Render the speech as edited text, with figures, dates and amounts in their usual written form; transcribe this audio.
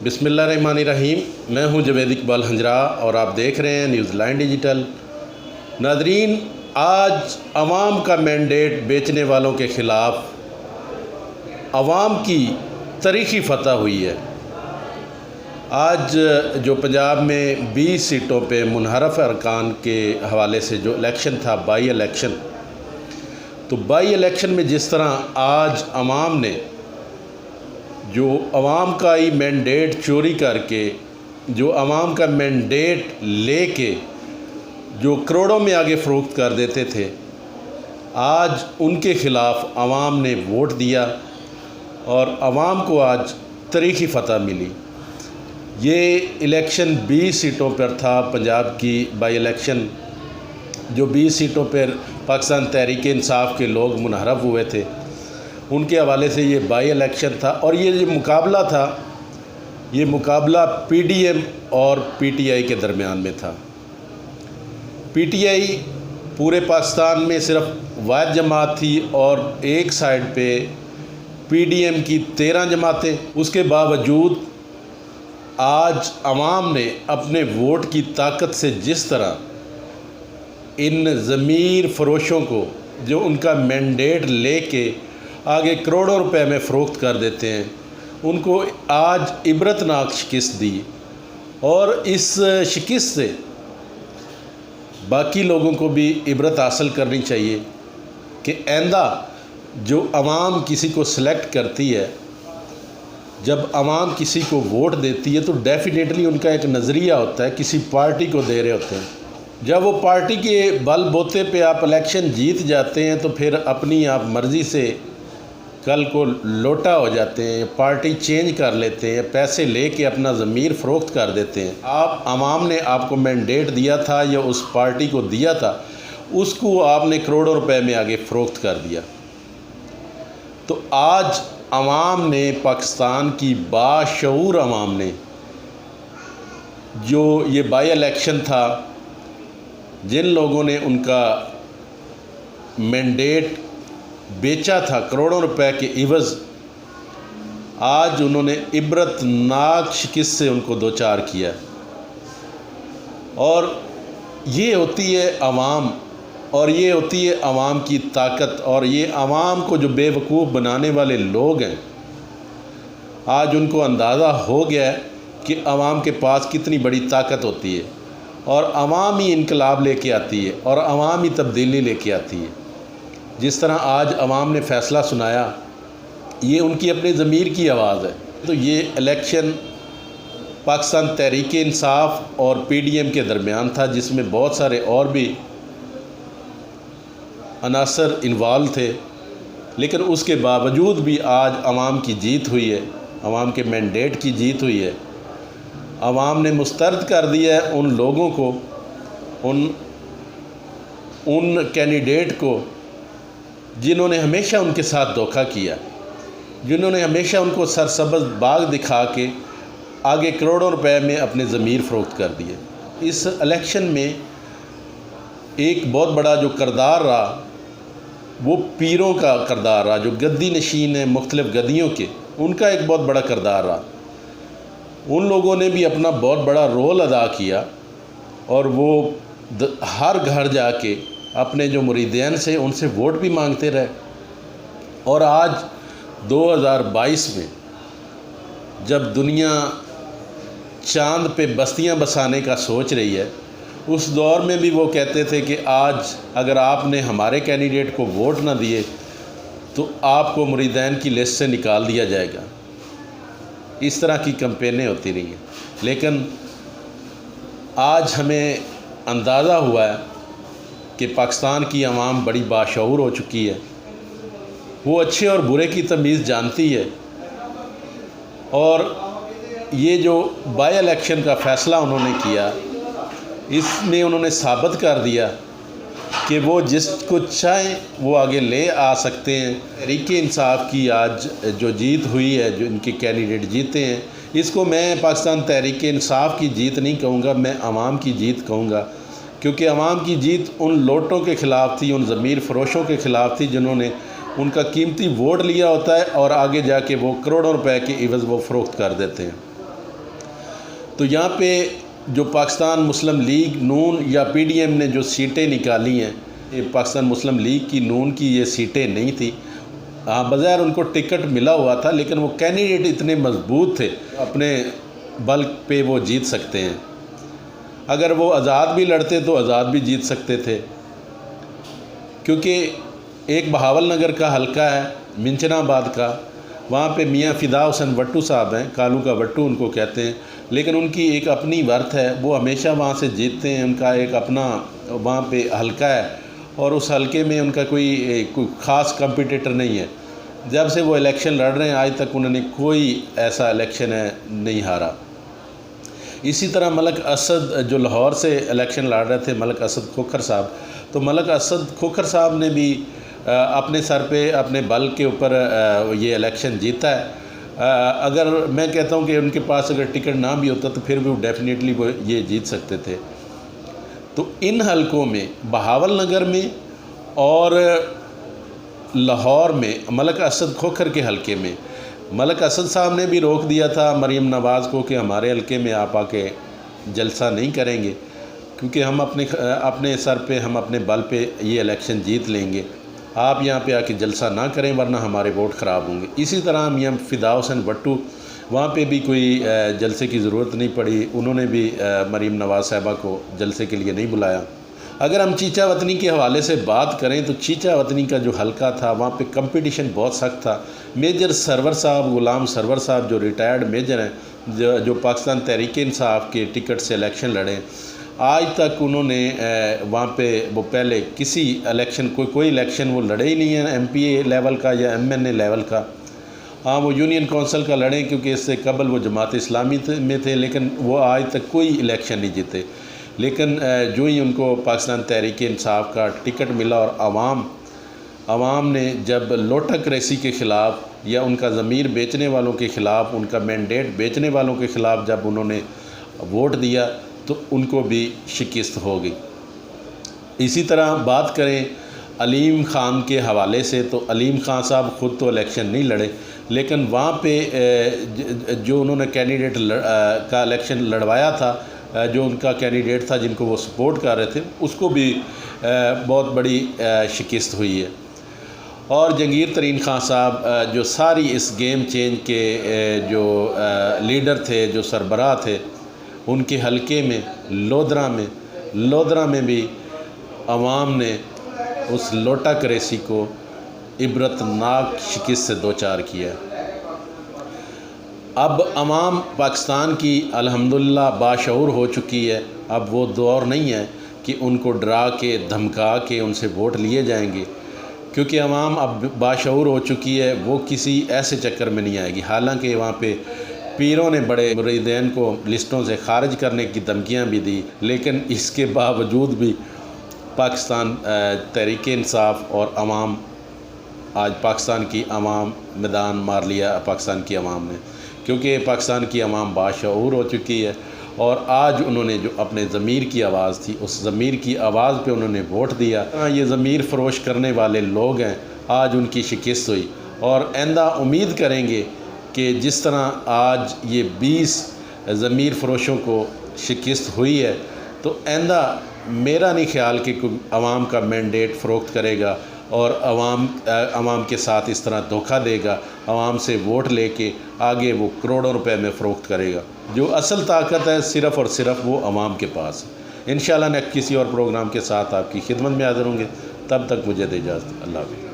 बिस्मिल्लाहिर्रहमानिर्रहीम। मैं हूं जवेद इकबाल हंजरा और आप देख रहे हैं न्यूज़ लाइन डिजिटल। नाज़रीन, आज अवाम का मैंडेट बेचने वालों के ख़िलाफ़ अवाम की तारीख़ी फतह हुई है। आज जो पंजाब में 20 सीटों पे मुनहरफ अरकान के हवाले से जो इलेक्शन था, बाई इलेक्शन, तो बाई इलेक्शन में जिस तरह आज अवाम ने जो अवाम का ही मैंडेट चोरी करके, जो अवाम का मैंडेट लेके जो करोड़ों में आगे फ़रोख्त कर देते थे, आज उनके ख़िलाफ़ अवाम ने वोट दिया और अवाम को आज तारीख़ी फ़तह मिली। ये इलेक्शन 20 सीटों पर था, पंजाब की बाई इलेक्शन जो 20 सीटों पर पाकिस्तान तहरीक इंसाफ के लोग मुनहरफ हुए थे, उनके हवाले से ये बाई इलेक्शन था। और ये जो मुकाबला था, ये मुकाबला PDM और PTI के दरमियान में था। PTI पूरे पाकिस्तान में सिर्फ वाहिद जमात थी और एक साइड पे PDM की 13 जमातें। उसके बावजूद आज अवाम ने अपने वोट की ताकत से जिस तरह इन ज़मीर फ़रोशों को, जो उनका मैंडेट लेके आगे करोड़ों रुपए में फ़रोख्त कर देते हैं, उनको आज इबरतनाक शिकस्त दी। और इस शिकस्त से बाकी लोगों को भी इबरत हासिल करनी चाहिए कि आइंदा जो अवाम किसी को सिलेक्ट करती है, जब अवाम किसी को वोट देती है तो डेफिनेटली उनका एक नज़रिया होता है, किसी पार्टी को दे रहे होते हैं। जब वो पार्टी के बल बोते पे आप इलेक्शन जीत जाते हैं तो फिर अपनी आप मर्ज़ी से कल को लोटा हो जाते हैं, पार्टी चेंज कर लेते हैं, पैसे लेके अपना ज़मीर फ़रोख्त कर देते हैं। आप अवाम ने आपको मैंडेट दिया था या उस पार्टी को दिया था, उसको आपने करोड़ों रुपए में आगे फ़रोख्त कर दिया। तो आज अवाम ने, पाकिस्तान की बाशऊर अवाम ने, जो ये बाई इलेक्शन था, जिन लोगों ने उनका मैंडेट बेचा था करोड़ों रुपए के इवज़, आज उन्होंने इबरतनाक शिकस्त से उनको दो चार किया। और ये होती है अवाम, और ये होती है अवाम की ताकत। और ये अवाम को जो बेवकूफ़ बनाने वाले लोग हैं, आज उनको अंदाज़ा हो गया है कि अवाम के पास कितनी बड़ी ताकत होती है और अवाम ही इनकलाब लेके आती है और अवाम ही तब्दीली लेके आती है। जिस तरह आज अवाम ने फ़ैसला सुनाया, ये उनकी अपने ज़मीर की आवाज़ है। तो ये इलेक्शन पाकिस्तान तहरीक इंसाफ और PDM के दरमियान था, जिसमें बहुत सारे और भी अनासर इन्वॉल्व थे, लेकिन उसके बावजूद भी आज अवाम की जीत हुई है, अवाम के मैंडेट की जीत हुई है। अवाम ने मुस्तरद कर दिया है उन लोगों को, उन कैंडिडेट को जिन्होंने हमेशा उनके साथ धोखा किया, जिन्होंने हमेशा उनको सरसब्ज़ बाग दिखा के आगे करोड़ों रुपए में अपने ज़मीर फ़रोख्त कर दिए। इस इलेक्शन में एक बहुत बड़ा जो किरदार रहा, वो पीरों का किरदार रहा, जो गद्दी नशीन हैं मुख्तलिफ़ गद्दियों के, उनका एक बहुत बड़ा किरदार रहा। उन लोगों ने भी अपना बहुत बड़ा रोल अदा किया और वो हर घर जाके अपने जो मुरीदैन से उनसे वोट भी मांगते रहे। और आज 2022 में जब दुनिया चांद पे बस्तियां बसाने का सोच रही है, उस दौर में भी वो कहते थे कि आज अगर आपने हमारे कैंडिडेट को वोट ना दिए तो आपको मुरीदैन की लिस्ट से निकाल दिया जाएगा। इस तरह की कैंपेनें होती रही हैं। लेकिन आज हमें अंदाज़ा हुआ है कि पाकिस्तान की आवाम बड़ी बाशऊर हो चुकी है, वो अच्छे और बुरे की तमीज़ जानती है। और ये जो बाई इलेक्शन का फ़ैसला उन्होंने किया, इसमें उन्होंने साबित कर दिया कि वो जिसको चाहें वो आगे ले आ सकते हैं। तहरीक इंसाफ की आज जो जीत हुई है, जो इनके कैंडिडेट जीते हैं, इसको मैं पाकिस्तान तहरीक इंसाफ की जीत नहीं कहूँगा, मैं अवाम की जीत कहूँगा। क्योंकि अवाम की जीत उन लोटों के ख़िलाफ़ थी, उन ज़मीर फ़रोशों के ख़िलाफ़ थी, जिन्होंने उनका कीमती वोट लिया होता है और आगे जाके वो करोड़ों रुपए के इवज़ वो फ़रोख्त कर देते हैं। تو یہاں پہ جو پاکستان مسلم لیگ نون یا پی ڈی ایم نے جو سیٹیں نکالی ہیں، یہ پاکستان مسلم لیگ کی نون کی یہ سیٹیں نہیں تھیں. ہاں بظاہر ان کو ٹکٹ ملا ہوا تھا، لیکن وہ کینڈیڈیٹ اتنے مضبوط تھے، اپنے بل پہ وہ جیت سکتے ہیں. اگر وہ آزاد بھی لڑتے تو آزاد بھی جیت سکتے تھے، کیونکہ ایک بہاول نگر کا حلقہ ہے منچنا آباد کا، وہاں پہ میاں فدا حسین وٹو صاحب ہیں، کالو کا وٹو ان کو کہتے ہیں، لیکن ان کی ایک اپنی ورث ہے، وہ ہمیشہ وہاں سے جیتتے ہیں. ان کا ایک اپنا وہاں پہ حلقہ ہے اور اس حلقے میں ان کا کوئی خاص کمپیٹیٹر نہیں ہے. جب سے وہ الیکشن لڑ رہے ہیں آج تک انہوں نے کوئی ایسا الیکشن نہیں ہارا. اسی طرح ملک اسد جو لاہور سے الیکشن لڑ رہے تھے، ملک اسد کھوکھر صاحب، تو ملک اسد کھوکھر صاحب نے بھی اپنے سر پہ اپنے بل کے اوپر یہ الیکشن جیتا ہے. اگر میں کہتا ہوں کہ ان کے پاس اگر ٹکٹ نہ بھی ہوتا تو پھر بھی وہ ڈیفینیٹلی وہ یہ جیت سکتے تھے. تو ان حلقوں میں بہاول نگر میں اور لاہور میں ملک اسد کھوکھر کے حلقے میں ملک اسد صاحب نے بھی روک دیا تھا مریم نواز کو کہ ہمارے حلقے میں آپ آ کے جلسہ نہیں کریں گے، کیونکہ ہم اپنے سر پہ ہم اپنے بل پہ یہ الیکشن جیت لیں گے، آپ یہاں پہ آ کے جلسہ نہ کریں ورنہ ہمارے ووٹ خراب ہوں گے. اسی طرح میاں فدا حسین وٹو، وہاں پہ بھی کوئی جلسے کی ضرورت نہیں پڑی، انہوں نے بھی مریم نواز صاحبہ کو جلسے کے لیے نہیں بلایا. اگر ہم چیچا وطنی کے حوالے سے بات کریں تو چیچا وطنی کا جو حلقہ تھا وہاں پہ کمپٹیشن بہت سخت تھا. میجر سرور صاحب، غلام سرور صاحب جو ریٹائرڈ میجر ہیں، جو پاکستان تحریک انصاف کے ٹکٹ سے الیکشن لڑے، آج تک انہوں نے وہاں پہ وہ پہلے کسی الیکشن کوئی الیکشن وہ لڑے ہی نہیں ہیں، ایم پی اے لیول کا یا ایم این اے لیول کا. ہاں وہ یونین کونسل کا لڑیں کیونکہ اس سے قبل وہ جماعت اسلامی میں تھے، لیکن وہ آج تک کوئی الیکشن نہیں جیتے. لیکن جو ہی ان کو پاکستان تحریک انصاف کا ٹکٹ ملا اور عوام نے جب لوٹک ریسی کے خلاف یا ان کا ضمیر بیچنے والوں کے خلاف، ان کا مینڈیٹ بیچنے والوں کے خلاف جب انہوں نے ووٹ دیا تو ان کو بھی شکست ہو گئی. اسی طرح بات کریں علیم خان کے حوالے سے تو علیم خان صاحب خود تو الیکشن نہیں لڑے، لیکن وہاں پہ جو انہوں نے کینڈیڈیٹ کا الیکشن لڑوایا تھا، جو ان کا کینڈیڈیٹ تھا جن کو وہ سپورٹ کر رہے تھے، اس کو بھی بہت بڑی شکست ہوئی ہے. اور جہانگیر ترین خان صاحب جو ساری اس گیم چینج کے جو لیڈر تھے، جو سربراہ تھے، ان کے حلقے میں لودھرا میں بھی عوام نے اس لوٹا کریسی کو عبرتناک شکست سے دوچار کیا. اب عوام پاکستان کی الحمدللہ باشعور ہو چکی ہے. اب وہ دور نہیں ہے کہ ان کو ڈرا کے دھمکا کے ان سے ووٹ لیے جائیں گے، کیونکہ عوام اب باشعور ہو چکی ہے، وہ کسی ایسے چکر میں نہیں آئے گی. حالانکہ وہاں پہ پیروں نے بڑے مریدین کو لسٹوں سے خارج کرنے کی دھمکیاں بھی دی، لیکن اس کے باوجود بھی پاکستان تحریک انصاف اور عوام، آج پاکستان کی عوام میدان مار لیا پاکستان کی عوام نے، کیونکہ پاکستان کی عوام باشعور ہو چکی ہے. اور آج انہوں نے جو اپنے ضمیر کی آواز تھی، اس ضمیر کی آواز پہ انہوں نے ووٹ دیا. یہ ضمیر فروش کرنے والے لوگ ہیں، آج ان کی شکست ہوئی. اور آئندہ امید کریں گے کہ جس طرح آج یہ 20 ضمیر فروشوں کو شکست ہوئی ہے، تو آئندہ میرا نہیں خیال کہ کوئی عوام کا مینڈیٹ فروخت کرے گا اور عوام کے ساتھ اس طرح دھوکہ دے گا، عوام سے ووٹ لے کے آگے وہ کروڑوں روپے میں فروخت کرے گا. جو اصل طاقت ہے صرف اور صرف وہ عوام کے پاس ہے. انشاءاللہ نیکسٹ کسی اور پروگرام کے ساتھ آپ کی خدمت میں حاضر ہوں گے. تب تک مجھے دے اجازت. اللہ حافظ.